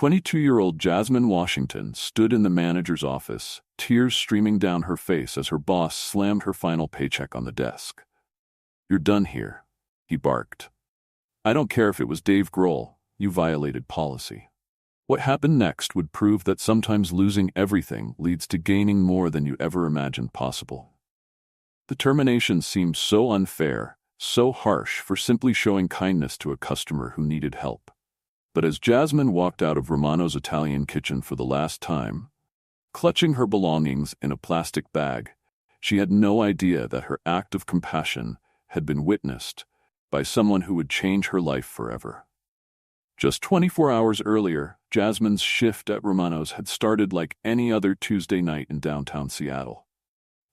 22-year-old Jasmine Washington stood in the manager's office, tears streaming down her face as her boss slammed her final paycheck on the desk. "You're done here," he barked. "I don't care if it was Dave Grohl, you violated policy." What happened next would prove that sometimes losing everything leads to gaining more than you ever imagined possible. The termination seemed so unfair, so harsh for simply showing kindness to a customer who needed help. But as Jasmine walked out of Romano's Italian kitchen for the last time, clutching her belongings in a plastic bag, she had no idea that her act of compassion had been witnessed by someone who would change her life forever. Just 24 hours earlier, Jasmine's shift at Romano's had started like any other Tuesday night in downtown Seattle.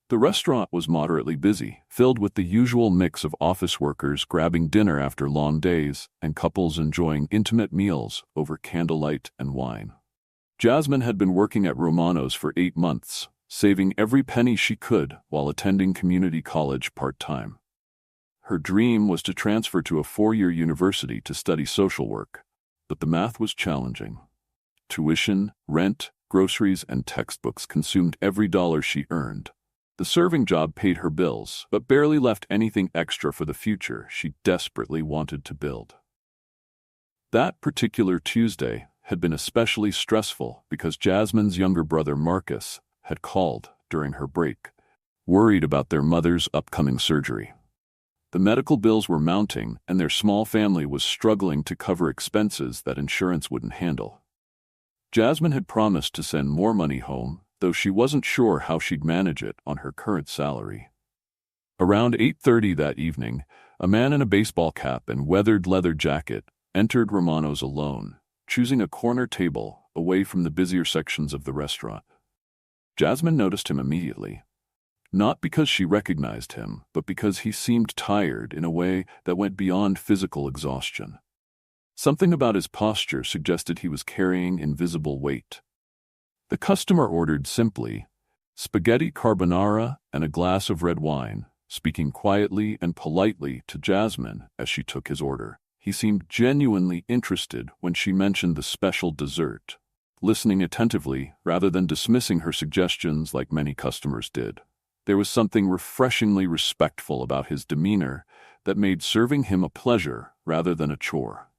The restaurant was moderately busy, filled with the usual mix of office workers grabbing dinner after long days and couples enjoying intimate meals over candlelight and wine. Jasmine had been working at Romano's for 8 months, saving every penny she could while attending community college part-time. Her dream was to transfer to a 4-year university to study social work, but the math was challenging. Tuition, rent, groceries, and textbooks consumed every dollar she earned. The serving job paid her bills, but barely left anything extra for the future she desperately wanted to build. That particular Tuesday had been especially stressful because Jasmine's younger brother Marcus had called during her break, worried about their mother's upcoming surgery. The medical bills were mounting, and their small family was struggling to cover expenses that insurance wouldn't handle. Jasmine had promised to send more money home, though she wasn't sure how she'd manage it on her current salary. Around 8:30 that evening, a man in a baseball cap and weathered leather jacket entered Romano's alone, choosing a corner table away from the busier sections of the restaurant. Jasmine noticed him immediately. Not because she recognized him, but because he seemed tired in a way that went beyond physical exhaustion. Something about his posture suggested he was carrying invisible weight. The customer ordered simply, spaghetti carbonara and a glass of red wine, speaking quietly and politely to Jasmine as she took his order. He seemed genuinely interested when she mentioned the special dessert, listening attentively rather than dismissing her suggestions like many customers did. There was something refreshingly respectful about his demeanor that made serving him a pleasure rather than a chore.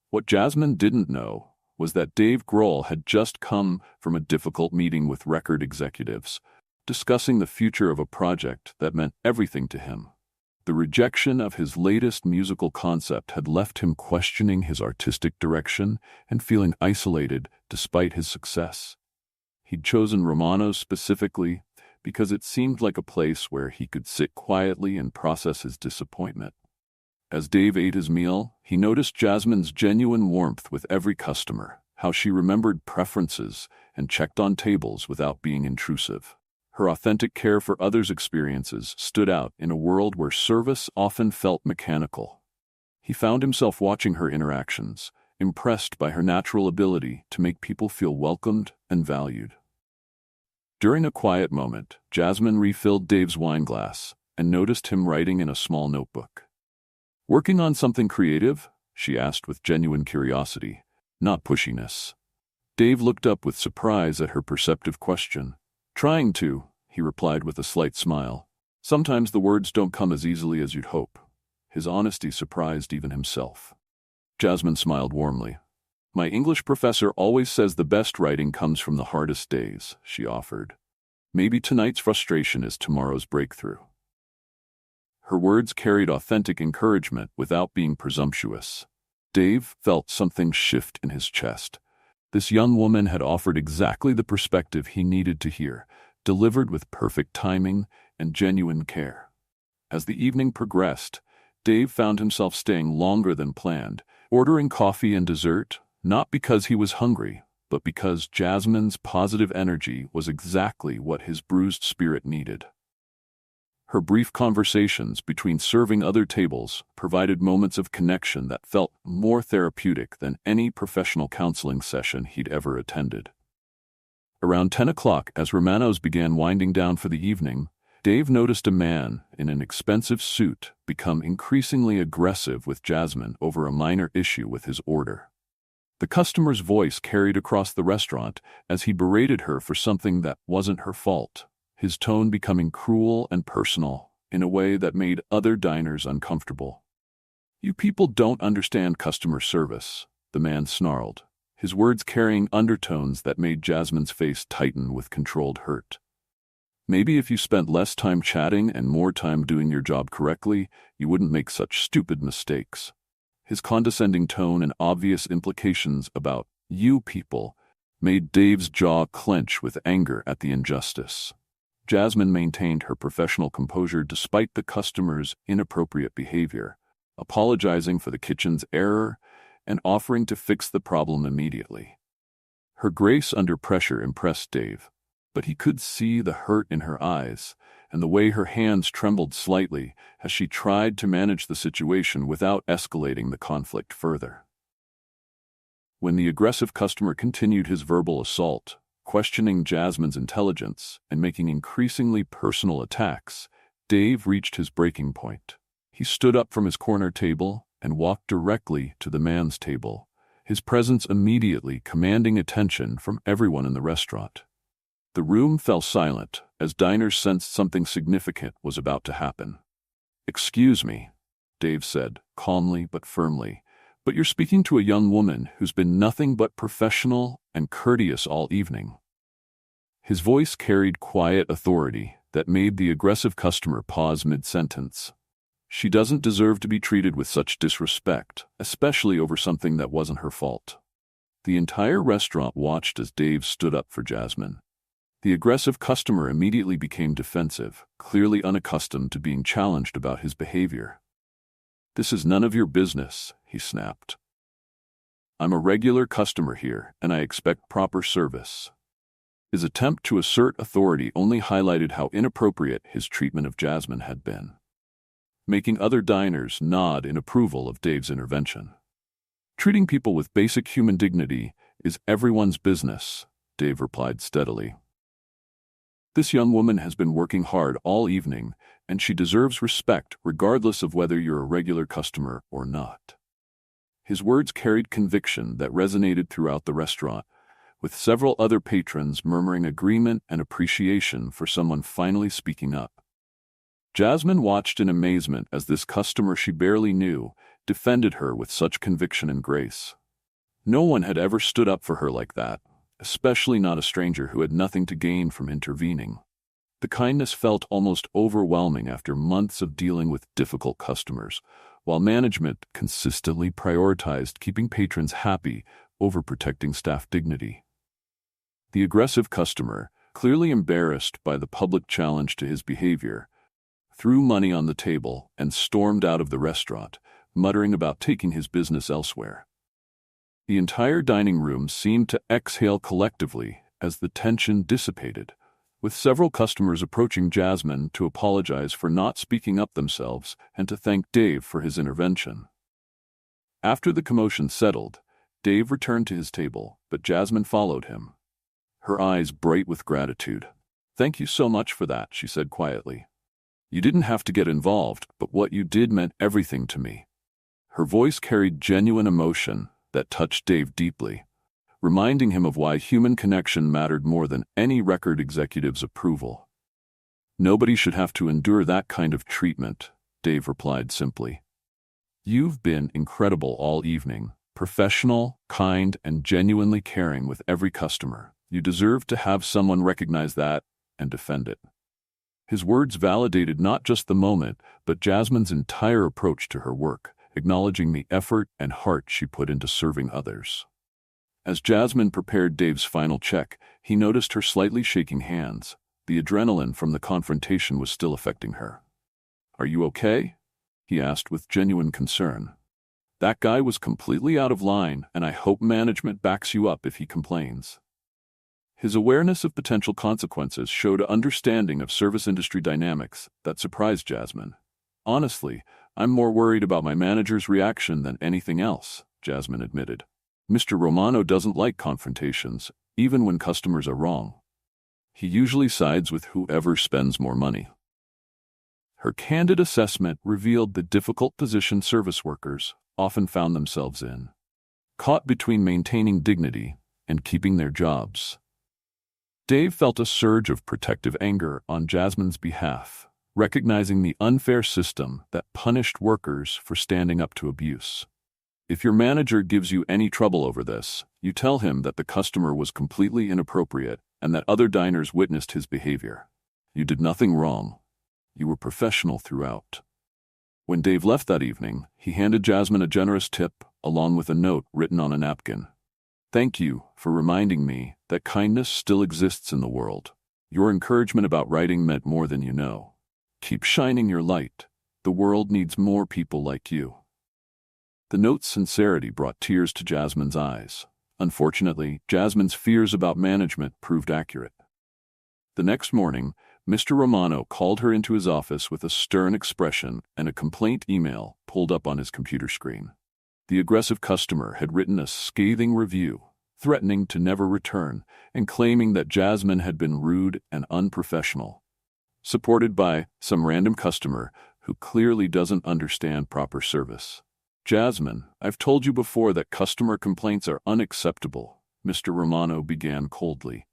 What Jasmine didn't know was that Dave Grohl had just come from a difficult meeting with record executives, discussing the future of a project that meant everything to him. The rejection of his latest musical concept had left him questioning his artistic direction and feeling isolated despite his success. He'd chosen Romano's specifically because it seemed like a place where he could sit quietly and process his disappointment. As Dave ate his meal, he noticed Jasmine's genuine warmth with every customer, how she remembered preferences and checked on tables without being intrusive. Her authentic care for others' experiences stood out in a world where service often felt mechanical. He found himself watching her interactions, impressed by her natural ability to make people feel welcomed and valued. During a quiet moment, Jasmine refilled Dave's wine glass and noticed him writing in a small notebook. "Working on something creative?" she asked with genuine curiosity, not pushiness. Dave looked up with surprise at her perceptive question. "Trying to," he replied with a slight smile. "Sometimes the words don't come as easily as you'd hope." His honesty surprised even himself. Jasmine smiled warmly. "My English professor always says the best writing comes from the hardest days," she offered. "Maybe tonight's frustration is tomorrow's breakthrough." Her words carried authentic encouragement without being presumptuous. Dave felt something shift in his chest. This young woman had offered exactly the perspective he needed to hear, delivered with perfect timing and genuine care. As the evening progressed, Dave found himself staying longer than planned, ordering coffee and dessert, not because he was hungry, but because Jasmine's positive energy was exactly what his bruised spirit needed. Her brief conversations between serving other tables provided moments of connection that felt more therapeutic than any professional counseling session he'd ever attended. Around 10 o'clock, as Romano's began winding down for the evening, Dave noticed a man in an expensive suit become increasingly aggressive with Jasmine over a minor issue with his order. The customer's voice carried across the restaurant as he berated her for something that wasn't her fault, his tone becoming cruel and personal in a way that made other diners uncomfortable. "You people don't understand customer service," the man snarled, his words carrying undertones that made Jasmine's face tighten with controlled hurt. "Maybe if you spent less time chatting and more time doing your job correctly, you wouldn't make such stupid mistakes." His condescending tone and obvious implications about "you people" made Dave's jaw clench with anger at the injustice. Jasmine maintained her professional composure despite the customer's inappropriate behavior, apologizing for the kitchen's error and offering to fix the problem immediately. Her grace under pressure impressed Dave, but he could see the hurt in her eyes and the way her hands trembled slightly as she tried to manage the situation without escalating the conflict further. When the aggressive customer continued his verbal assault, questioning Jasmine's intelligence and making increasingly personal attacks, Dave reached his breaking point. He stood up from his corner table and walked directly to the man's table, his presence immediately commanding attention from everyone in the restaurant. The room fell silent as diners sensed something significant was about to happen. "Excuse me," Dave said, calmly but firmly, "but you're speaking to a young woman who's been nothing but professional and courteous all evening." His voice carried quiet authority that made the aggressive customer pause mid-sentence. "She doesn't deserve to be treated with such disrespect, especially over something that wasn't her fault." The entire restaurant watched as Dave stood up for Jasmine. The aggressive customer immediately became defensive, clearly unaccustomed to being challenged about his behavior. "This is none of your business," he snapped. "I'm a regular customer here, and I expect proper service." His attempt to assert authority only highlighted how inappropriate his treatment of Jasmine had been, making other diners nod in approval of Dave's intervention. "Treating people with basic human dignity is everyone's business," Dave replied steadily. "This young woman has been working hard all evening, and she deserves respect regardless of whether you're a regular customer or not." His words carried conviction that resonated throughout the restaurant, with several other patrons murmuring agreement and appreciation for someone finally speaking up. Jasmine watched in amazement as this customer she barely knew defended her with such conviction and grace. No one had ever stood up for her like that, especially not a stranger who had nothing to gain from intervening. The kindness felt almost overwhelming after months of dealing with difficult customers, while management consistently prioritized keeping patrons happy over protecting staff dignity. The aggressive customer, clearly embarrassed by the public challenge to his behavior, threw money on the table and stormed out of the restaurant, muttering about taking his business elsewhere. The entire dining room seemed to exhale collectively as the tension dissipated, with several customers approaching Jasmine to apologize for not speaking up themselves and to thank Dave for his intervention. After the commotion settled, Dave returned to his table, but Jasmine followed him, her eyes bright with gratitude. "Thank you so much for that," she said quietly. "You didn't have to get involved, but what you did meant everything to me." Her voice carried genuine emotion that touched Dave deeply, reminding him of why human connection mattered more than any record executive's approval. "Nobody should have to endure that kind of treatment," Dave replied simply. "You've been incredible all evening, professional, kind, and genuinely caring with every customer. You deserve to have someone recognize that and defend it." His words validated not just the moment, but Jasmine's entire approach to her work, acknowledging the effort and heart she put into serving others. As Jasmine prepared Dave's final check, he noticed her slightly shaking hands. The adrenaline from the confrontation was still affecting her. "Are you okay?" he asked with genuine concern. "That guy was completely out of line, and I hope management backs you up if he complains." His awareness of potential consequences showed an understanding of service industry dynamics that surprised Jasmine. "Honestly, I'm more worried about my manager's reaction than anything else," Jasmine admitted. "Mr. Romano doesn't like confrontations, even when customers are wrong. He usually sides with whoever spends more money." Her candid assessment revealed the difficult position service workers often found themselves in. caught between maintaining dignity and keeping their jobs. Dave felt a surge of protective anger on Jasmine's behalf, recognizing the unfair system that punished workers for standing up to abuse. If your manager gives you any trouble over this, you tell him that the customer was completely inappropriate and that other diners witnessed his behavior. You did nothing wrong. You were professional throughout. When Dave left that evening, he handed Jasmine a generous tip, along with a note written on a napkin. "Thank you for reminding me that kindness still exists in the world. Your encouragement about writing meant more than you know. Keep shining your light. The world needs more people like you." The note's sincerity brought tears to Jasmine's eyes. Unfortunately, Jasmine's fears about management proved accurate. The next morning, Mr. Romano called her into his office with a stern expression and a complaint email pulled up on his computer screen. The aggressive customer had written a scathing review, threatening to never return and claiming that Jasmine had been rude and unprofessional. Supported by some random customer who clearly doesn't understand proper service. "Jasmine, I've told you before that customer complaints are unacceptable," Mr. Romano began coldly.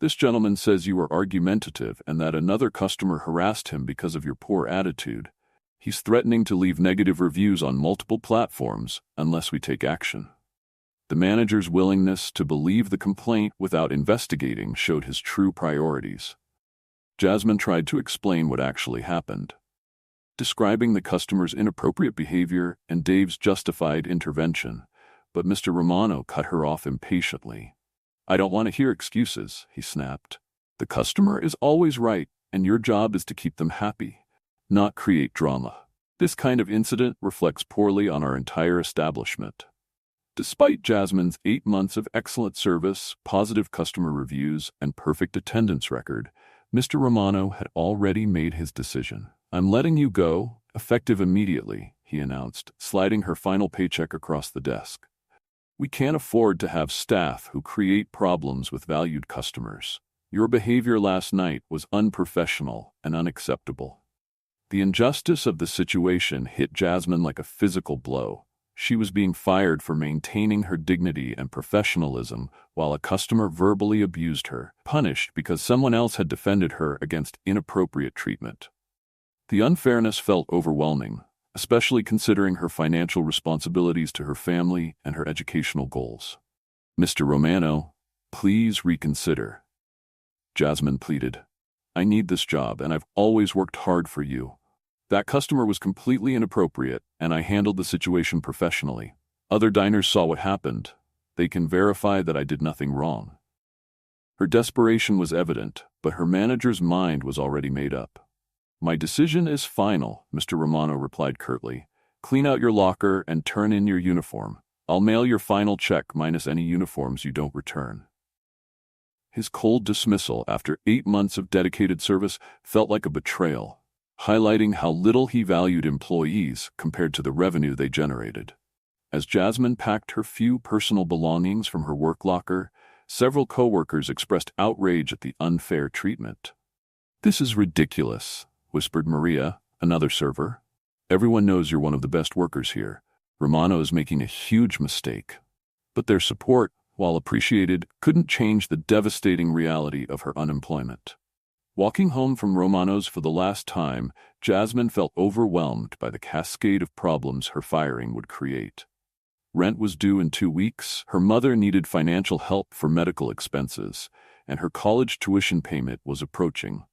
"This gentleman says you are argumentative and that another customer harassed him because of your poor attitude. He's threatening to leave negative reviews on multiple platforms unless we take action." The manager's willingness to believe the complaint without investigating showed his true priorities. Jasmine tried to explain what actually happened, describing the customer's inappropriate behavior and Dave's justified intervention, but Mr. Romano cut her off impatiently. "I don't want to hear excuses," he snapped. "The customer is always right, and your job is to keep them happy, not create drama. This kind of incident reflects poorly on our entire establishment." Despite Jasmine's 8 months of excellent service, positive customer reviews, and perfect attendance record, Mr. Romano had already made his decision. "I'm letting you go, effective immediately," he announced, sliding her final paycheck across the desk. "We can't afford to have staff who create problems with valued customers. Your behavior last night was unprofessional and unacceptable." The injustice of the situation hit Jasmine like a physical blow. She was being fired for maintaining her dignity and professionalism while a customer verbally abused her, punished because someone else had defended her against inappropriate treatment. The unfairness felt overwhelming, especially considering her financial responsibilities to her family and her educational goals. "Mr. Romano, please reconsider," Jasmine pleaded. "I need this job, and I've always worked hard for you. That customer was completely inappropriate, and I handled the situation professionally. Other diners saw what happened. They can verify that I did nothing wrong." Her desperation was evident, but her manager's mind was already made up. "My decision is final," Mr. Romano replied curtly. "Clean out your locker and turn in your uniform. I'll mail your final check minus any uniforms you don't return." His cold dismissal after 8 months of dedicated service felt like a betrayal, highlighting how little he valued employees compared to the revenue they generated. As Jasmine packed her few personal belongings from her work locker, several coworkers expressed outrage at the unfair treatment. "This is ridiculous," whispered Maria, another server. "Everyone knows you're one of the best workers here. Romano is making a huge mistake." But their support, while appreciated, couldn't change the devastating reality of her unemployment. Walking home from Romano's for the last time, Jasmine felt overwhelmed by the cascade of problems her firing would create. Rent was due in 2 weeks, her mother needed financial help for medical expenses, and her college tuition payment was approaching.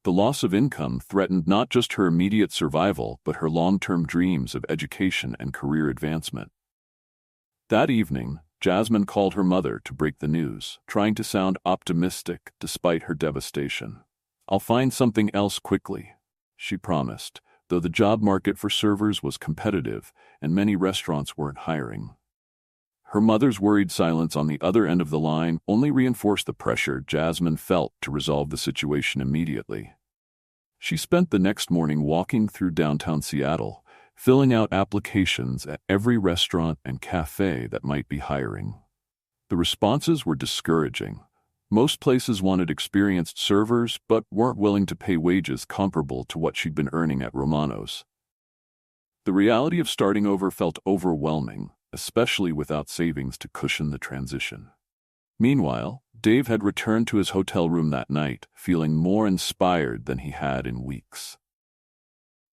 The loss of income threatened not just her immediate survival, but her long-term dreams of education and career advancement. That evening, Jasmine called her mother to break the news, trying to sound optimistic despite her devastation. "I'll find something else quickly," she promised, though the job market for servers was competitive and many restaurants weren't hiring. Her mother's worried silence on the other end of the line only reinforced the pressure Jasmine felt to resolve the situation immediately. She spent the next morning walking through downtown Seattle, filling out applications at every restaurant and cafe that might be hiring. The responses were discouraging. Most places wanted experienced servers but weren't willing to pay wages comparable to what she'd been earning at Romano's. The reality of starting over felt overwhelming, especially without savings to cushion the transition. Meanwhile, Dave had returned to his hotel room that night, feeling more inspired than he had in weeks.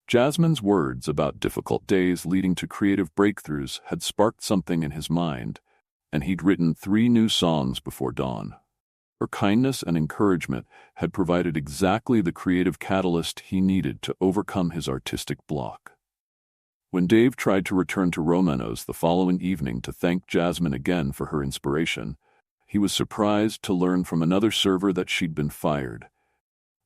Jasmine's words about difficult days leading to creative breakthroughs had sparked something in his mind, and he'd written 3 new songs before dawn. Her kindness and encouragement had provided exactly the creative catalyst he needed to overcome his artistic block. When Dave tried to return to Romano's the following evening to thank Jasmine again for her inspiration, he was surprised to learn from another server that she'd been fired.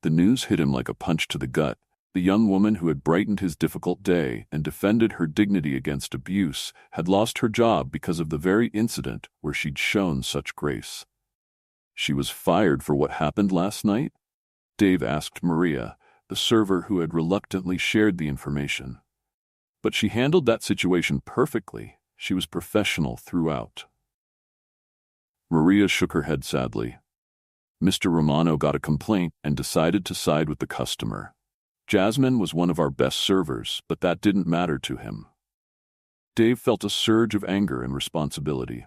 The news hit him like a punch to the gut. The young woman who had brightened his difficult day and defended her dignity against abuse had lost her job because of the very incident where she'd shown such grace. She was fired for what happened last night? Dave asked Maria, the server who had reluctantly shared the information. But she handled that situation perfectly. She was professional throughout. Maria shook her head sadly. Mr. Romano got a complaint and decided to side with the customer. Jasmine was one of our best servers, but that didn't matter to him. Dave felt a surge of anger and responsibility.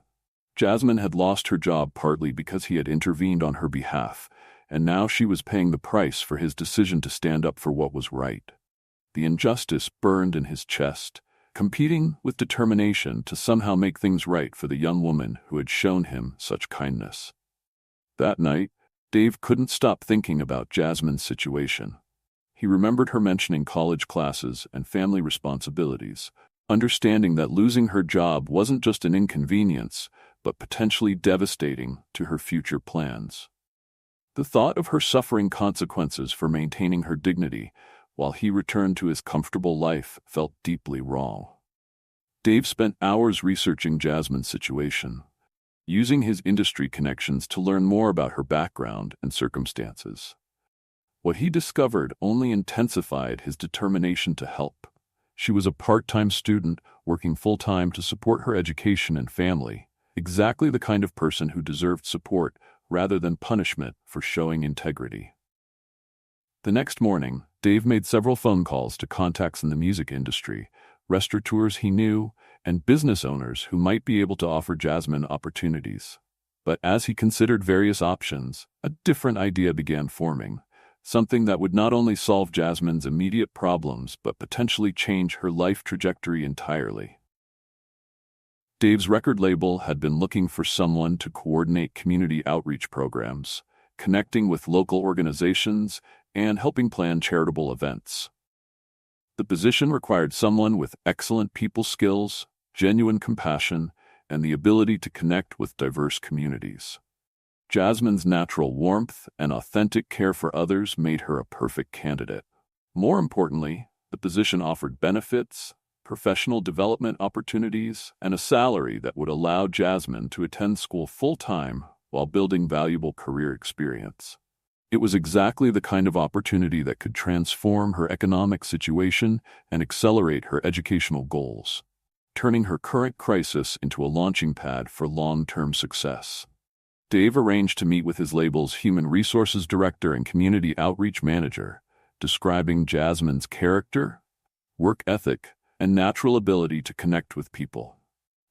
Jasmine had lost her job partly because he had intervened on her behalf, and now she was paying the price for his decision to stand up for what was right. The injustice burned in his chest, competing with determination to somehow make things right for the young woman who had shown him such kindness. That night, Dave couldn't stop thinking about Jasmine's situation. He remembered her mentioning college classes and family responsibilities, understanding that losing her job wasn't just an inconvenience, but potentially devastating to her future plans. The thought of her suffering consequences for maintaining her dignity while he returned to his comfortable life felt deeply wrong. Dave spent hours researching Jasmine's situation, using his industry connections to learn more about her background and circumstances. What he discovered only intensified his determination to help. She was a part-time student working full-time to support her education and family, exactly the kind of person who deserved support rather than punishment for showing integrity. The next morning, Dave made several phone calls to contacts in the music industry, restaurateurs he knew, and business owners who might be able to offer Jasmine opportunities. But as he considered various options, a different idea began forming. Something that would not only solve Jasmine's immediate problems but potentially change her life trajectory entirely. Dave's record label had been looking for someone to coordinate community outreach programs, connecting with local organizations, and helping plan charitable events. The position required someone with excellent people skills, genuine compassion, and the ability to connect with diverse communities. Jasmine's natural warmth and authentic care for others made her a perfect candidate. More importantly, the position offered benefits, professional development opportunities, and a salary that would allow Jasmine to attend school full-time while building valuable career experience. It was exactly the kind of opportunity that could transform her economic situation and accelerate her educational goals, turning her current crisis into a launching pad for long-term success. Dave arranged to meet with his label's human resources director and community outreach manager, describing Jasmine's character, work ethic, and natural ability to connect with people.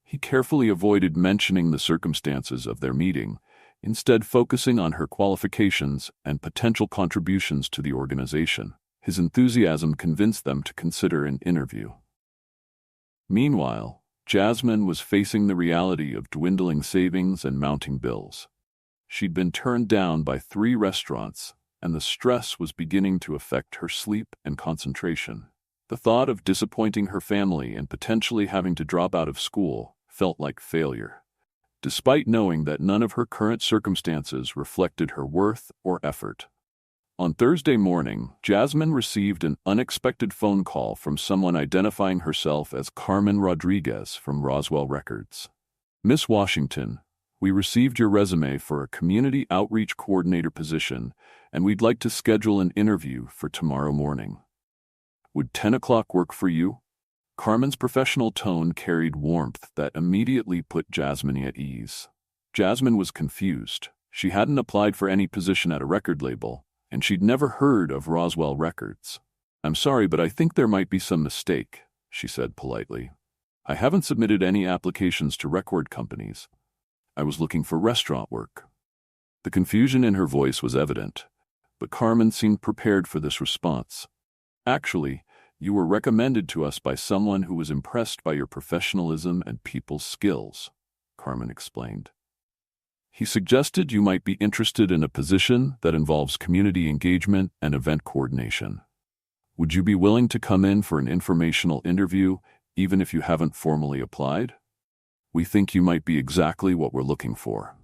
He carefully avoided mentioning the circumstances of their meeting, instead focusing on her qualifications and potential contributions to the organization. His enthusiasm convinced them to consider an interview. Meanwhile, Jasmine was facing the reality of dwindling savings and mounting bills. She'd been turned down by 3 restaurants, and the stress was beginning to affect her sleep and concentration. The thought of disappointing her family and potentially having to drop out of school felt like failure, despite knowing that none of her current circumstances reflected her worth or effort. On Thursday morning, Jasmine received an unexpected phone call from someone identifying herself as Carmen Rodriguez from Roswell Records. "Miss Washington, we received your resume for a community outreach coordinator position, and we'd like to schedule an interview for tomorrow morning. Would 10 o'clock work for you?" Carmen's professional tone carried warmth that immediately put Jasmine at ease. Jasmine was confused. She hadn't applied for any position at a record label, and she'd never heard of Roswell Records. "I'm sorry, but I think there might be some mistake," she said politely. I haven't submitted any applications to record companies. I was looking for restaurant work. The confusion in her voice was evident, but Carmen seemed prepared for this response. Actually, you were recommended to us by someone who was impressed by your professionalism and people skills, Carmen explained. He suggested you might be interested in a position that involves community engagement and event coordination. Would you be willing to come in for an informational interview, even if you haven't formally applied? We think you might be exactly what we're looking for.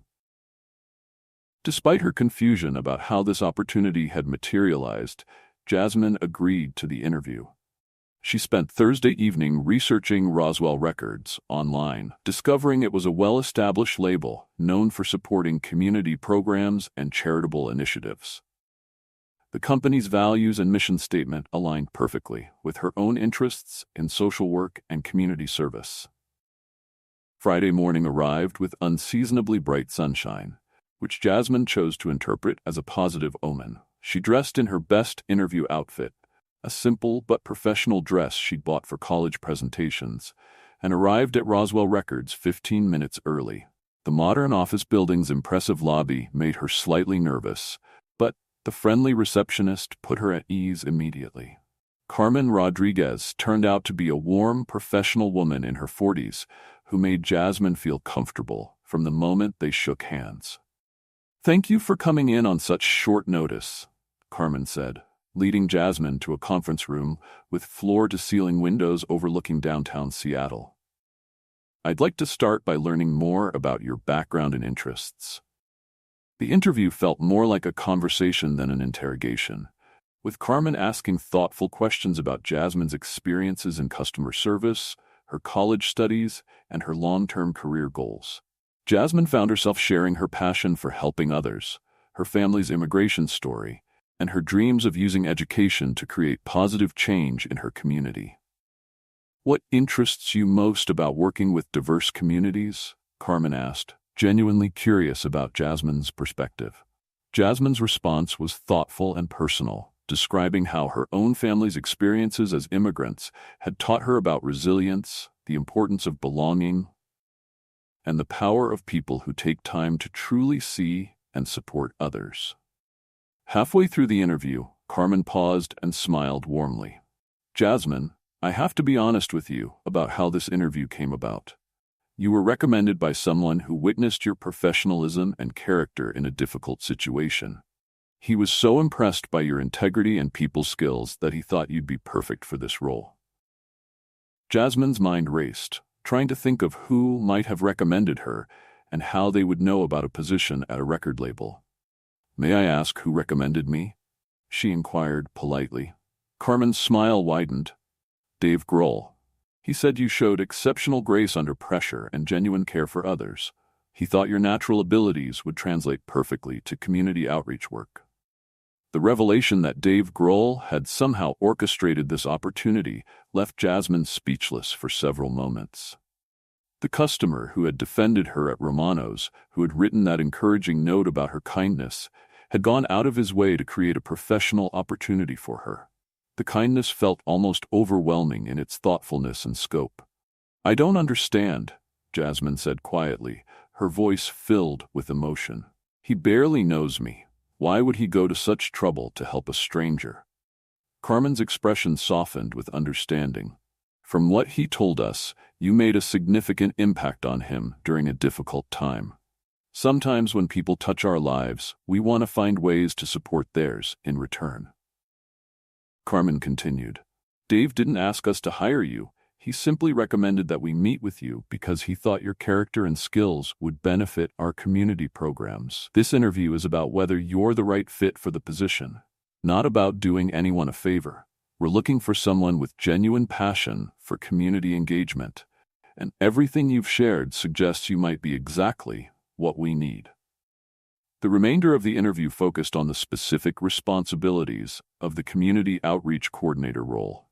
Despite her confusion about how this opportunity had materialized, Jasmine agreed to the interview. She spent Thursday evening researching Roswell Records online, discovering it was a well-established label known for supporting community programs and charitable initiatives. The company's values and mission statement aligned perfectly with her own interests in social work and community service. Friday morning arrived with unseasonably bright sunshine, which Jasmine chose to interpret as a positive omen. She dressed in her best interview outfit, a simple but professional dress she'd bought for college presentations, and arrived at Roswell Records 15 minutes early. The modern office building's impressive lobby made her slightly nervous, but the friendly receptionist put her at ease immediately. Carmen Rodriguez turned out to be a warm, professional woman in her 40s who made Jasmine feel comfortable from the moment they shook hands. "Thank you for coming in on such short notice," Carmen said, leading Jasmine to a conference room with floor-to-ceiling windows overlooking downtown Seattle. "I'd like to start by learning more about your background and interests." The interview felt more like a conversation than an interrogation, with Carmen asking thoughtful questions about Jasmine's experiences in customer service, her college studies, and her long-term career goals. Jasmine found herself sharing her passion for helping others, her family's immigration story, and her dreams of using education to create positive change in her community. "What interests you most about working with diverse communities?" Carmen asked, genuinely curious about Jasmine's perspective. Jasmine's response was thoughtful and personal, describing how her own family's experiences as immigrants had taught her about resilience, the importance of belonging, and the power of people who take time to truly see and support others. Halfway through the interview, Carmen paused and smiled warmly. "Jasmine, I have to be honest with you about how this interview came about. You were recommended by someone who witnessed your professionalism and character in a difficult situation. He was so impressed by your integrity and people skills that he thought you'd be perfect for this role." Jasmine's mind raced, trying to think of who might have recommended her and how they would know about a position at a record label. "May I ask who recommended me?" she inquired politely. Carmen's smile widened. "Dave Grohl. He said you showed exceptional grace under pressure and genuine care for others. He thought your natural abilities would translate perfectly to community outreach work." The revelation that Dave Grohl had somehow orchestrated this opportunity left Jasmine speechless for several moments. The customer who had defended her at Romano's, who had written that encouraging note about her kindness, had gone out of his way to create a professional opportunity for her. The kindness felt almost overwhelming in its thoughtfulness and scope. "I don't understand," Jasmine said quietly, her voice filled with emotion. "He barely knows me. Why would he go to such trouble to help a stranger?" Carmen's expression softened with understanding. "From what he told us, you made a significant impact on him during a difficult time. Sometimes when people touch our lives, we want to find ways to support theirs in return." Carmen continued, "Dave didn't ask us to hire you. He simply recommended that we meet with you because he thought your character and skills would benefit our community programs. This interview is about whether you're the right fit for the position, not about doing anyone a favor. We're looking for someone with genuine passion for community engagement, and everything you've shared suggests you might be exactly what we need." The remainder of the interview focused on the specific responsibilities of the community outreach coordinator role: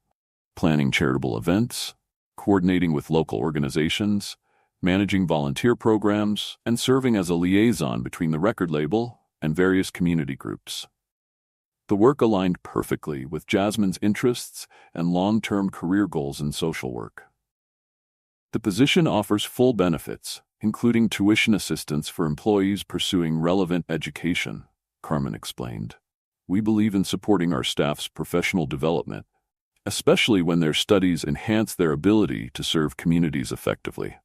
planning charitable events, coordinating with local organizations, managing volunteer programs, and serving as a liaison between the record label and various community groups. The work aligned perfectly with Jasmine's interests and long-term career goals in social work. The position offers full benefits, including tuition assistance for employees pursuing relevant education, Carmen explained. We believe in supporting our staff's professional development, especially when their studies enhance their ability to serve communities effectively.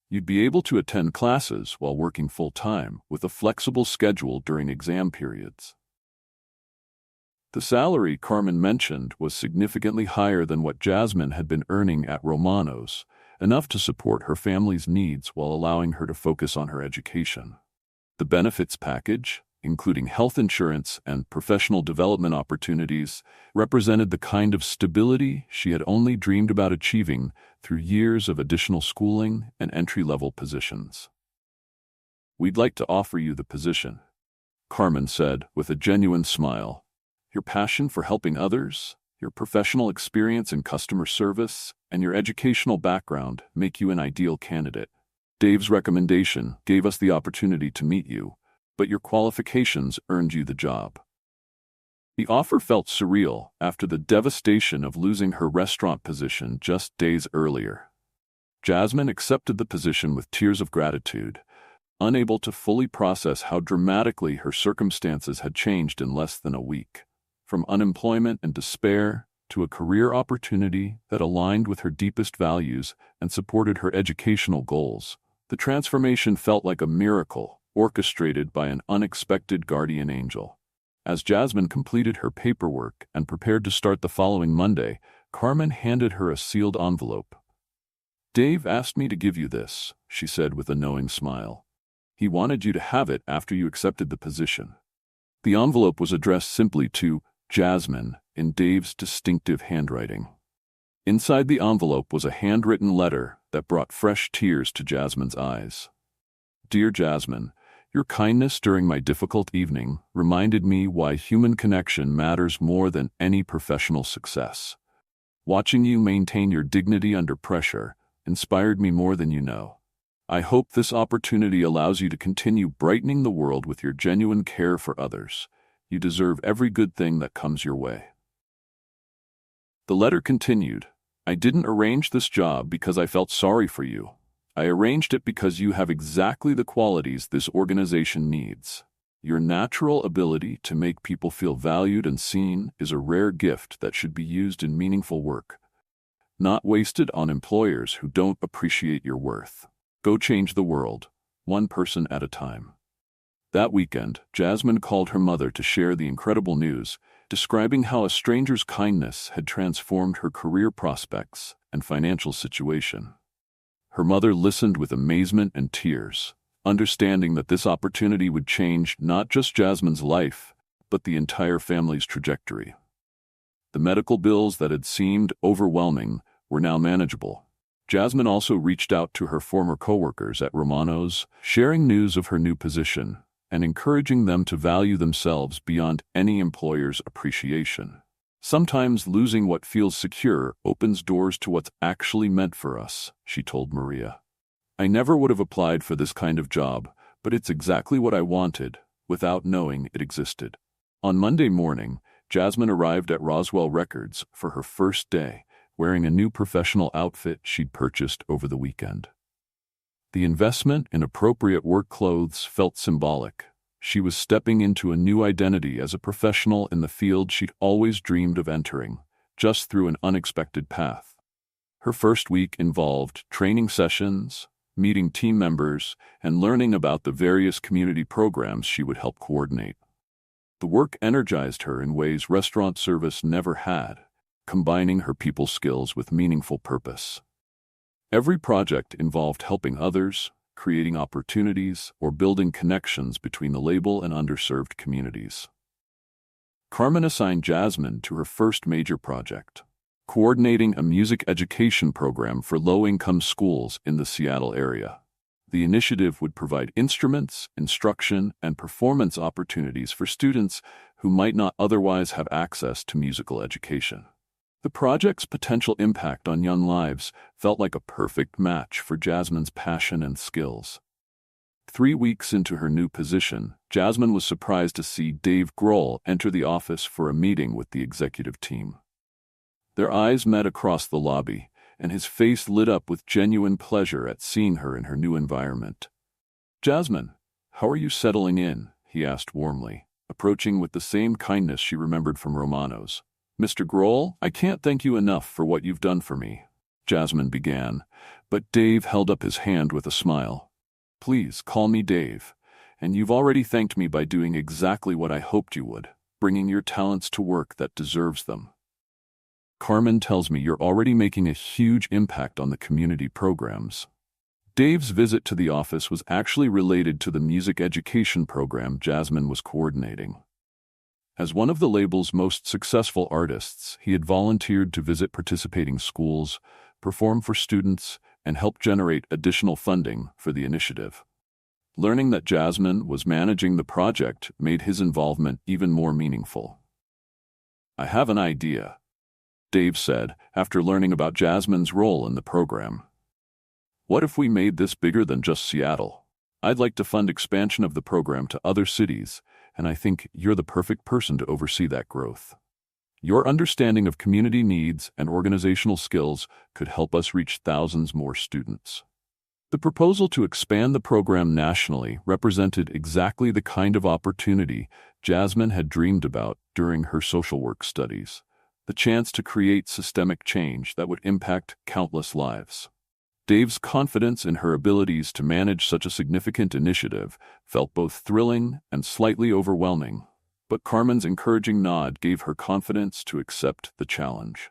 You'd be able to attend classes while working full-time with a flexible schedule during exam periods. The salary Carmen mentioned was significantly higher than what Jasmine had been earning at Romano's, enough to support her family's needs while allowing her to focus on her education. The benefits package, including health insurance and professional development opportunities, represented the kind of stability she had only dreamed about achieving through years of additional schooling and entry-level positions. "We'd like to offer you the position," Carmen said with a genuine smile. "Your passion for helping others, your professional experience in customer service, and your educational background make you an ideal candidate. Dave's recommendation gave us the opportunity to meet you, but your qualifications earned you the job." The offer felt surreal after the devastation of losing her restaurant position just days earlier. Jasmine accepted the position with tears of gratitude, unable to fully process how dramatically her circumstances had changed in less than a week. From unemployment and despair to a career opportunity that aligned with her deepest values and supported her educational goals, the transformation felt like a miracle orchestrated by an unexpected guardian angel. As Jasmine completed her paperwork and prepared to start the following Monday, Carmen handed her a sealed envelope. "Dave asked me to give you this," she said with a knowing smile. "He wanted you to have it after you accepted the position." The envelope was addressed simply to Jasmine in Dave's distinctive handwriting. Inside the envelope was a handwritten letter that brought fresh tears to Jasmine's eyes. "Dear Jasmine, your kindness during my difficult evening reminded me why human connection matters more than any professional success. Watching you maintain your dignity under pressure inspired me more than you know. I hope this opportunity allows you to continue brightening the world with your genuine care for others. You deserve every good thing that comes your way." The letter continued, "I didn't arrange this job because I felt sorry for you. I arranged it because you have exactly the qualities this organization needs. Your natural ability to make people feel valued and seen is a rare gift that should be used in meaningful work, not wasted on employers who don't appreciate your worth. Go change the world, one person at a time." That weekend, Jasmine called her mother to share the incredible news, describing how a stranger's kindness had transformed her career prospects and financial situation. Her mother listened with amazement and tears, understanding that this opportunity would change not just Jasmine's life, but the entire family's trajectory. The medical bills that had seemed overwhelming were now manageable. Jasmine also reached out to her former coworkers at Romano's, sharing news of her new position and encouraging them to value themselves beyond any employer's appreciation. "Sometimes losing what feels secure opens doors to what's actually meant for us," she told Maria. "I never would have applied for this kind of job, but it's exactly what I wanted, without knowing it existed." On Monday morning, Jasmine arrived at Roswell Records for her first day, wearing a new professional outfit she'd purchased over the weekend. The investment in appropriate work clothes felt symbolic. She was stepping into a new identity as a professional in the field she'd always dreamed of entering, just through an unexpected path. Her first week involved training sessions, meeting team members, and learning about the various community programs she would help coordinate. The work energized her in ways restaurant service never had, combining her people skills with meaningful purpose. Every project involved helping others, creating opportunities, or building connections between the label and underserved communities. Carmen assigned Jasmine to her first major project, coordinating a music education program for low-income schools in the Seattle area. The initiative would provide instruments, instruction, and performance opportunities for students who might not otherwise have access to musical education. The project's potential impact on young lives felt like a perfect match for Jasmine's passion and skills. 3 weeks into her new position, Jasmine was surprised to see Dave Grohl enter the office for a meeting with the executive team. Their eyes met across the lobby, and his face lit up with genuine pleasure at seeing her in her new environment. "Jasmine, how are you settling in?" he asked warmly, approaching with the same kindness she remembered from Romano's. "Mr. Grohl, I can't thank you enough for what you've done for me," Jasmine began, but Dave held up his hand with a smile. "Please call me Dave, and you've already thanked me by doing exactly what I hoped you would, bringing your talents to work that deserves them. Carmen tells me you're already making a huge impact on the community programs." Dave's visit to the office was actually related to the music education program Jasmine was coordinating. As one of the label's most successful artists, he had volunteered to visit participating schools, perform for students, and help generate additional funding for the initiative. Learning that Jasmine was managing the project made his involvement even more meaningful. "I have an idea," Dave said after learning about Jasmine's role in the program. "What if we made this bigger than just Seattle? I'd like to fund expansion of the program to other cities, and I think you're the perfect person to oversee that growth. Your understanding of community needs and organizational skills could help us reach thousands more students." The proposal to expand the program nationally represented exactly the kind of opportunity Jasmine had dreamed about during her social work studies, the chance to create systemic change that would impact countless lives. Dave's confidence in her abilities to manage such a significant initiative felt both thrilling and slightly overwhelming, but Carmen's encouraging nod gave her confidence to accept the challenge.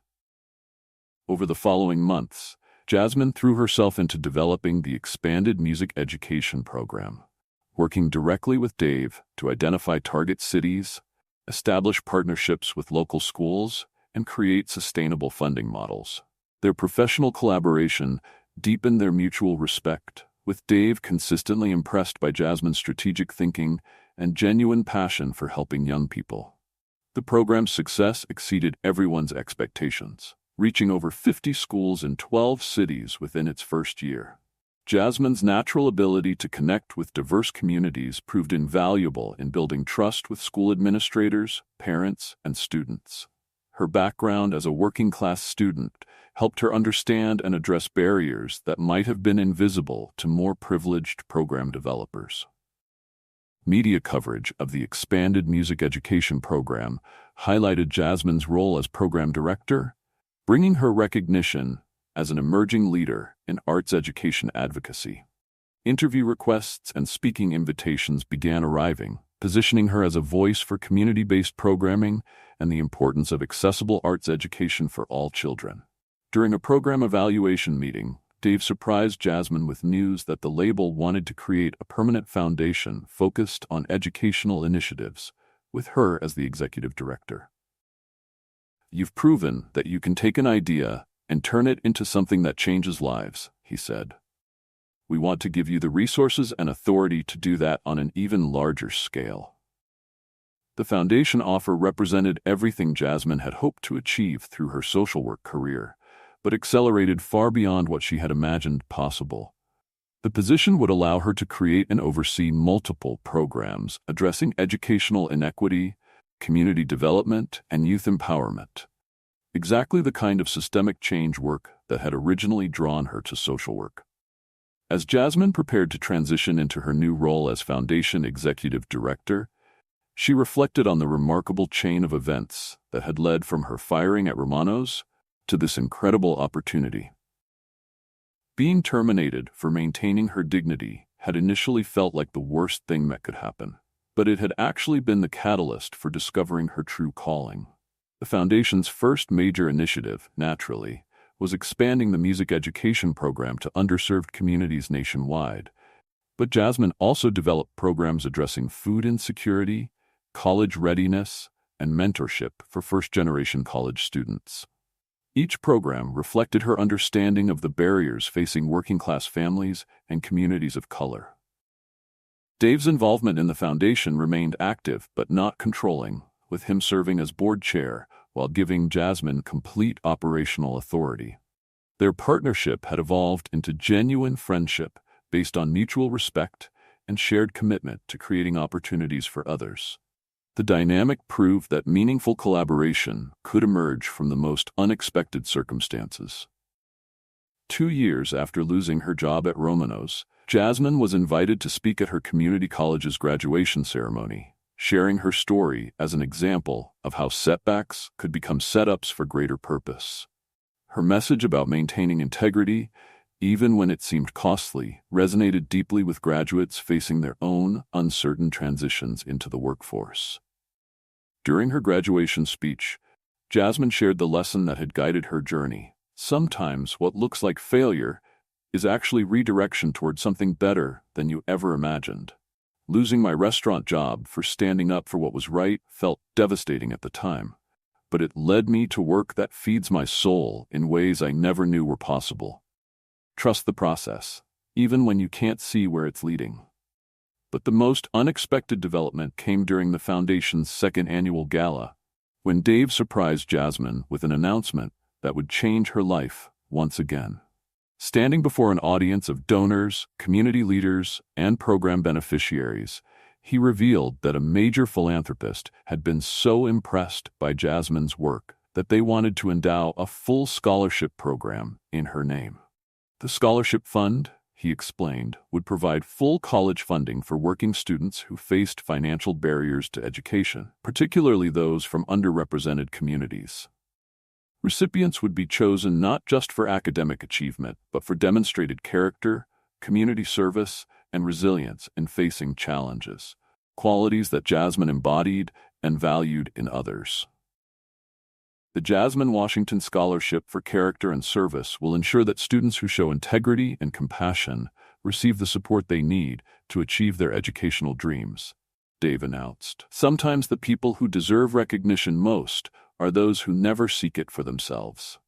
Over the following months, Jasmine threw herself into developing the expanded music education program, working directly with Dave to identify target cities, establish partnerships with local schools, and create sustainable funding models. Their professional collaboration deepened their mutual respect, with Dave consistently impressed by Jasmine's strategic thinking and genuine passion for helping young people. The program's success exceeded everyone's expectations, reaching over 50 schools in 12 cities within its first year. Jasmine's natural ability to connect with diverse communities proved invaluable in building trust with school administrators, parents, and students. Her background as a working-class student helped her understand and address barriers that might have been invisible to more privileged program developers. Media coverage of the expanded music education program highlighted Jasmine's role as program director, bringing her recognition as an emerging leader in arts education advocacy. Interview requests and speaking invitations began arriving, positioning her as a voice for community-based programming and the importance of accessible arts education for all children. During a program evaluation meeting, Dave surprised Jasmine with news that the label wanted to create a permanent foundation focused on educational initiatives, with her as the executive director. "You've proven that you can take an idea and turn it into something that changes lives," he said. "We want to give you the resources and authority to do that on an even larger scale." The foundation offer represented everything Jasmine had hoped to achieve through her social work career, but accelerated far beyond what she had imagined possible. The position would allow her to create and oversee multiple programs addressing educational inequity, community development, and youth empowerment. Exactly the kind of systemic change work that had originally drawn her to social work. As Jasmine prepared to transition into her new role as Foundation Executive Director, she reflected on the remarkable chain of events that had led from her firing at Romano's to this incredible opportunity. Being terminated for maintaining her dignity had initially felt like the worst thing that could happen, but it had actually been the catalyst for discovering her true calling. The Foundation's first major initiative, naturally, was expanding the music education program to underserved communities nationwide. But Jasmine also developed programs addressing food insecurity, college readiness, and mentorship for first-generation college students. Each program reflected her understanding of the barriers facing working-class families and communities of color. Dave's involvement in the foundation remained active but not controlling, with him serving as board chair while giving Jasmine complete operational authority. Their partnership had evolved into genuine friendship based on mutual respect and shared commitment to creating opportunities for others. The dynamic proved that meaningful collaboration could emerge from the most unexpected circumstances. 2 years after losing her job at Romano's, Jasmine was invited to speak at her community college's graduation ceremony, sharing her story as an example of how setbacks could become setups for greater purpose. Her message about maintaining integrity, even when it seemed costly, resonated deeply with graduates facing their own uncertain transitions into the workforce. During her graduation speech, Jasmine shared the lesson that had guided her journey. Sometimes what looks like failure is actually redirection toward something better than you ever imagined. Losing my restaurant job for standing up for what was right felt devastating at the time, but it led me to work that feeds my soul in ways I never knew were possible. Trust the process, even when you can't see where it's leading. But the most unexpected development came during the Foundation's second annual gala, when Dave surprised Jasmine with an announcement that would change her life once again. Standing before an audience of donors, community leaders, and program beneficiaries, he revealed that a major philanthropist had been so impressed by Jasmine's work that they wanted to endow a full scholarship program in her name. The scholarship fund, he explained, would provide full college funding for working students who faced financial barriers to education, particularly those from underrepresented communities. Recipients would be chosen not just for academic achievement, but for demonstrated character, community service, and resilience in facing challenges, qualities that Jasmine embodied and valued in others. The Jasmine Washington Scholarship for Character and Service will ensure that students who show integrity and compassion receive the support they need to achieve their educational dreams, Dave announced. Sometimes the people who deserve recognition most are those who never seek it for themselves.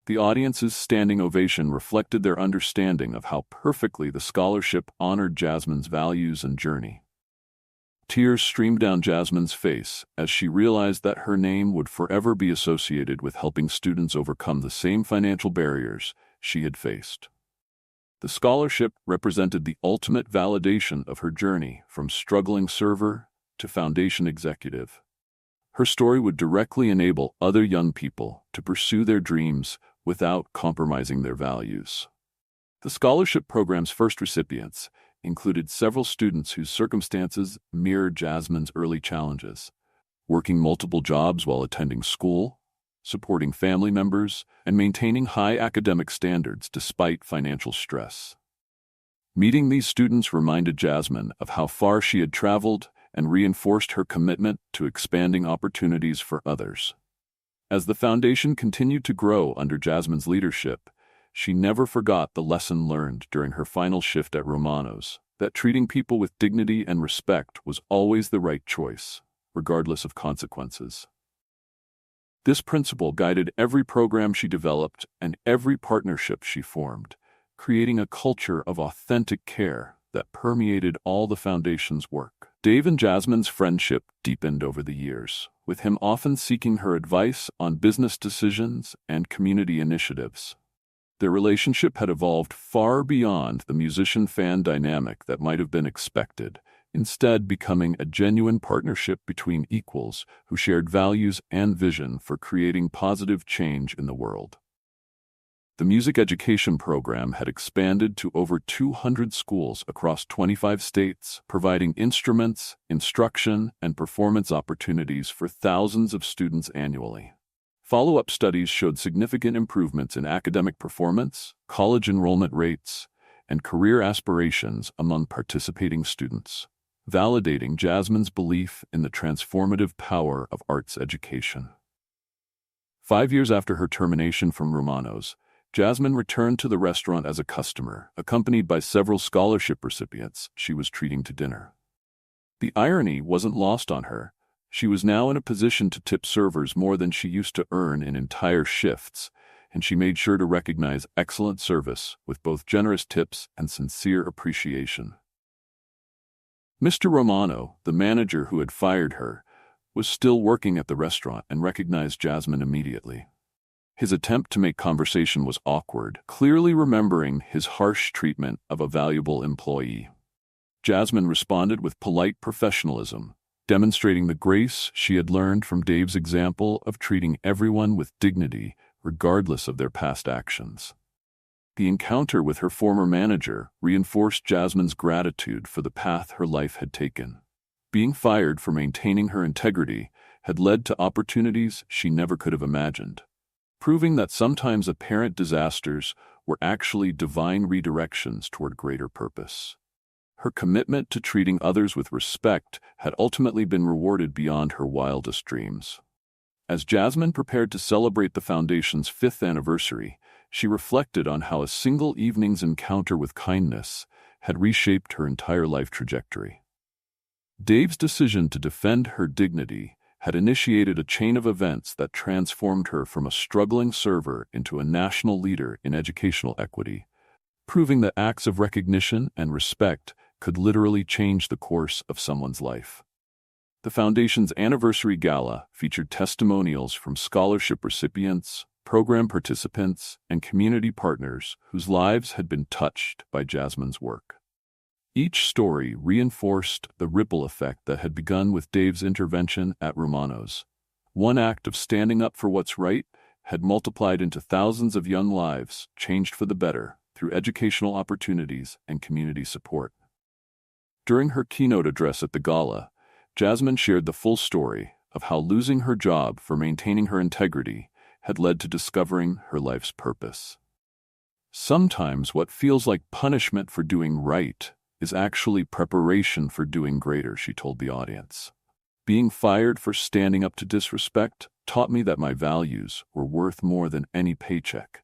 The audience's standing ovation reflected their understanding of how perfectly the scholarship honored Jasmine's values and journey. Tears streamed down Jasmine's face as she realized that her name would forever be associated with helping students overcome the same financial barriers she had faced. The scholarship represented the ultimate validation of her journey from struggling server to foundation executive. Her story would directly enable other young people to pursue their dreams without compromising their values. The scholarship program's first recipients included several students whose circumstances mirrored Jasmine's early challenges, working multiple jobs while attending school, supporting family members, and maintaining high academic standards despite financial stress. Meeting these students reminded Jasmine of how far she had traveled and reinforced her commitment to expanding opportunities for others. As the foundation continued to grow under Jasmine's leadership, she never forgot the lesson learned during her final shift at Romano's, that treating people with dignity and respect was always the right choice, regardless of consequences. This principle guided every program she developed and every partnership she formed, creating a culture of authentic care that permeated all the Foundation's work. Dave and Jasmine's friendship deepened over the years, with him often seeking her advice on business decisions and community initiatives. Their relationship had evolved far beyond the musician-fan dynamic that might have been expected, instead becoming a genuine partnership between equals who shared values and vision for creating positive change in the world. The music education program had expanded to over 200 schools across 25 states, providing instruments, instruction, and performance opportunities for thousands of students annually. Follow-up studies showed significant improvements in academic performance, college enrollment rates, and career aspirations among participating students, validating Jasmine's belief in the transformative power of arts education. 5 years after her termination from Romano's, Jasmine returned to the restaurant as a customer, accompanied by several scholarship recipients she was treating to dinner. The irony wasn't lost on her. She was now in a position to tip servers more than she used to earn in entire shifts, and she made sure to recognize excellent service with both generous tips and sincere appreciation. Mr. Romano, the manager who had fired her, was still working at the restaurant and recognized Jasmine immediately. His attempt to make conversation was awkward, clearly remembering his harsh treatment of a valuable employee. Jasmine responded with polite professionalism, demonstrating the grace she had learned from Dave's example of treating everyone with dignity regardless of their past actions. The encounter with her former manager reinforced Jasmine's gratitude for the path her life had taken. Being fired for maintaining her integrity had led to opportunities she never could have imagined, proving that sometimes apparent disasters were actually divine redirections toward greater purpose. Her commitment to treating others with respect had ultimately been rewarded beyond her wildest dreams. As Jasmine prepared to celebrate the Foundation's 5th anniversary, she reflected on how a single evening's encounter with kindness had reshaped her entire life trajectory. Dave's decision to defend her dignity had initiated a chain of events that transformed her from a struggling server into a national leader in educational equity, proving that acts of recognition and respect could literally change the course of someone's life. The Foundation's anniversary gala featured testimonials from scholarship recipients, program participants, and community partners whose lives had been touched by Jasmine's work. Each story reinforced the ripple effect that had begun with Dave's intervention at Romano's. One act of standing up for what's right had multiplied into thousands of young lives changed for the better through educational opportunities and community support. During her keynote address at the gala, Jasmine shared the full story of how losing her job for maintaining her integrity had led to discovering her life's purpose. Sometimes what feels like punishment for doing right is actually preparation for doing greater, she told the audience. Being fired for standing up to disrespect taught me that my values were worth more than any paycheck,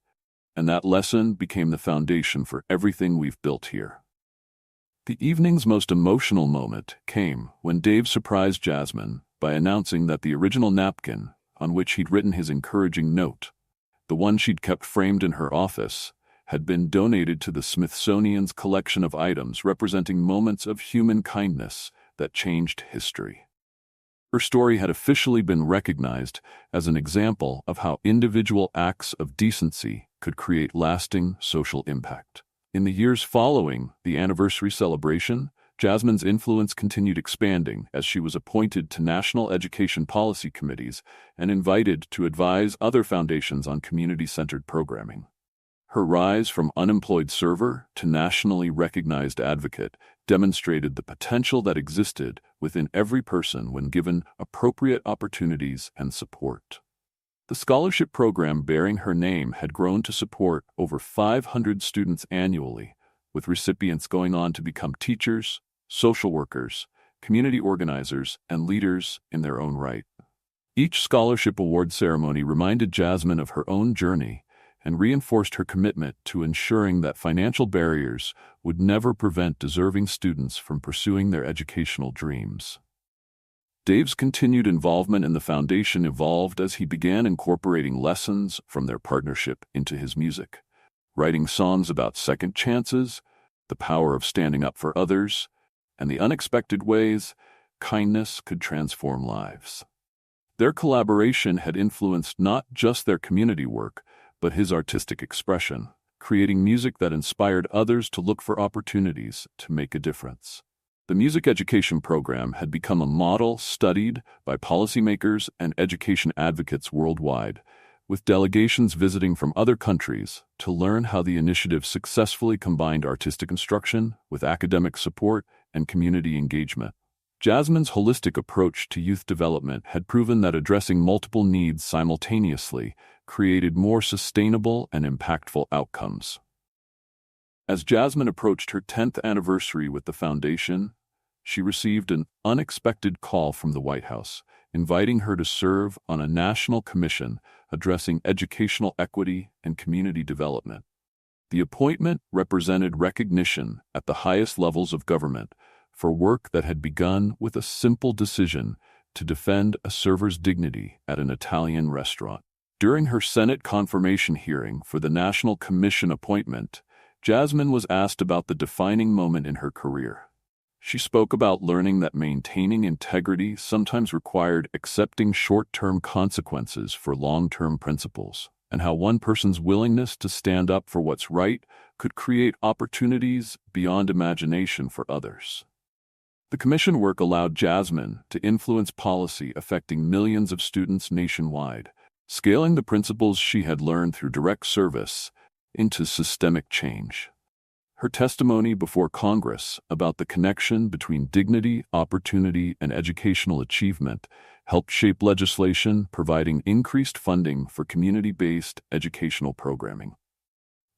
and that lesson became the foundation for everything we've built here. The evening's most emotional moment came when Dave surprised Jasmine by announcing that the original napkin on which he'd written his encouraging note, the one she'd kept framed in her office, had been donated to the Smithsonian's collection of items representing moments of human kindness that changed history. Her story had officially been recognized as an example of how individual acts of decency could create lasting social impact. In the years following the anniversary celebration, Jasmine's influence continued expanding as she was appointed to national education policy committees and invited to advise other foundations on community-centered programming. Her rise from unemployed server to nationally recognized advocate demonstrated the potential that existed within every person when given appropriate opportunities and support. The scholarship program bearing her name had grown to support over 500 students annually, with recipients going on to become teachers, social workers, community organizers, and leaders in their own right. Each scholarship award ceremony reminded Jasmine of her own journey and reinforced her commitment to ensuring that financial barriers would never prevent deserving students from pursuing their educational dreams. Dave's continued involvement in the foundation evolved as he began incorporating lessons from their partnership into his music, writing songs about second chances, the power of standing up for others, and the unexpected ways kindness could transform lives. Their collaboration had influenced not just their community work, but his artistic expression, creating music that inspired others to look for opportunities to make a difference. The music education program had become a model studied by policymakers and education advocates worldwide, with delegations visiting from other countries to learn how the initiative successfully combined artistic instruction with academic support and community engagement. Jasmine's holistic approach to youth development had proven that addressing multiple needs simultaneously created more sustainable and impactful outcomes. As Jasmine approached her 10th anniversary with the foundation, she received an unexpected call from the White House, inviting her to serve on a national commission addressing educational equity and community development. The appointment represented recognition at the highest levels of government for work that had begun with a simple decision to defend a server's dignity at an Italian restaurant. During her Senate confirmation hearing for the National Commission appointment, Jasmine was asked about the defining moment in her career. She spoke about learning that maintaining integrity sometimes required accepting short-term consequences for long-term principles, and how one person's willingness to stand up for what's right could create opportunities beyond imagination for others. The commission work allowed Jasmine to influence policy affecting millions of students nationwide, scaling the principles she had learned through direct service into systemic change. Her testimony before Congress about the connection between dignity, opportunity, and educational achievement helped shape legislation providing increased funding for community-based educational programming.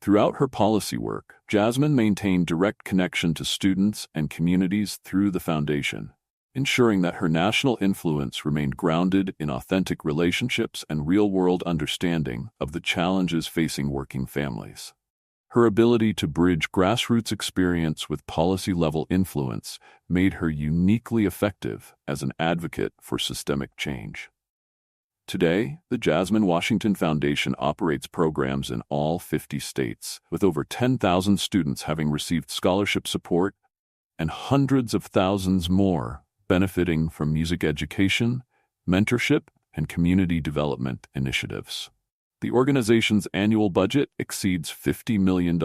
Throughout her policy work, Jasmine maintained direct connection to students and communities through the foundation, ensuring that her national influence remained grounded in authentic relationships and real-world understanding of the challenges facing working families. Her ability to bridge grassroots experience with policy-level influence made her uniquely effective as an advocate for systemic change. Today, the Jasmine Washington Foundation operates programs in all 50 states, with over 10,000 students having received scholarship support and hundreds of thousands more benefiting from music education, mentorship, and community development initiatives. The organization's annual budget exceeds $50 million,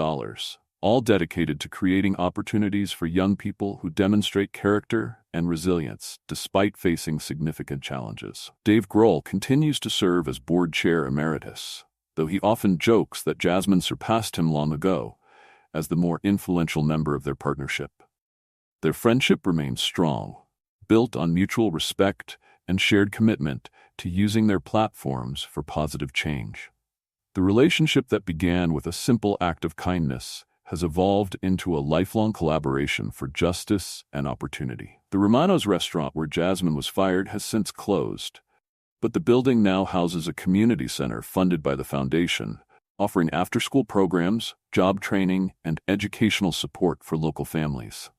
all dedicated to creating opportunities for young people who demonstrate character and resilience despite facing significant challenges. Dave Grohl continues to serve as board chair emeritus, though he often jokes that Jasmine surpassed him long ago as the more influential member of their partnership. Their friendship remains strong, built on mutual respect and shared commitment to using their platforms for positive change. The relationship that began with a simple act of kindness has evolved into a lifelong collaboration for justice and opportunity. The Romano's restaurant where Jasmine was fired has since closed, but the building now houses a community center funded by the foundation, offering after-school programs, job training, and educational support for local families.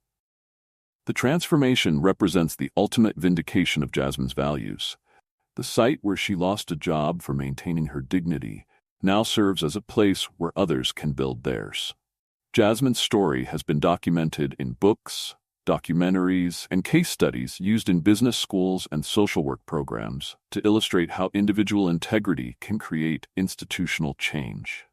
The transformation represents the ultimate vindication of Jasmine's values. The site where she lost a job for maintaining her dignity now serves as a place where others can build theirs. Jasmine's story has been documented in books, documentaries, and case studies used in business schools and social work programs to illustrate how individual integrity can create institutional change.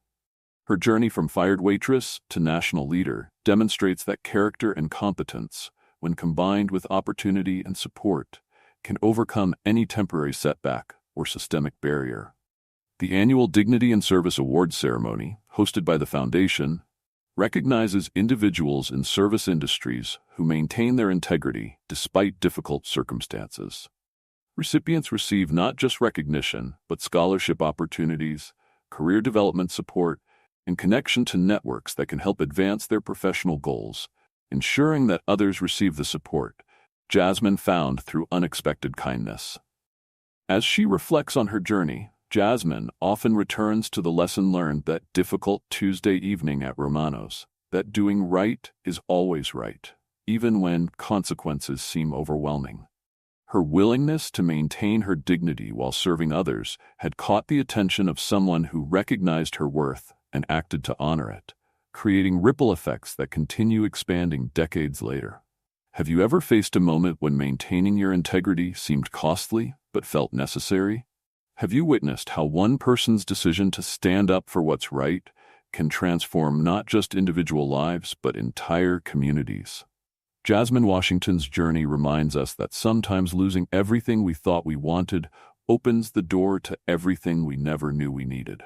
Her journey from fired waitress to national leader demonstrates that character and competence, when combined with opportunity and support, can overcome any temporary setback or systemic barrier. The annual Dignity and Service Awards ceremony, hosted by the Foundation, recognizes individuals in service industries who maintain their integrity despite difficult circumstances. Recipients receive not just recognition, but scholarship opportunities, career development support, and connection to networks that can help advance their professional goals, ensuring that others receive the support Jasmine found through unexpected kindness. As she reflects on her journey, Jasmine often returns to the lesson learned that difficult Tuesday evening at Romano's, that doing right is always right, even when consequences seem overwhelming. Her willingness to maintain her dignity while serving others had caught the attention of someone who recognized her worth and acted to honor it, creating ripple effects that continue expanding decades later. Have you ever faced a moment when maintaining your integrity seemed costly but felt necessary? Have you witnessed how one person's decision to stand up for what's right can transform not just individual lives but entire communities? Jasmine Washington's journey reminds us that sometimes losing everything we thought we wanted opens the door to everything we never knew we needed.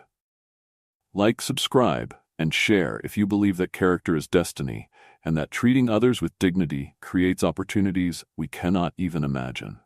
Like, subscribe, and share if you believe that character is destiny and that treating others with dignity creates opportunities we cannot even imagine.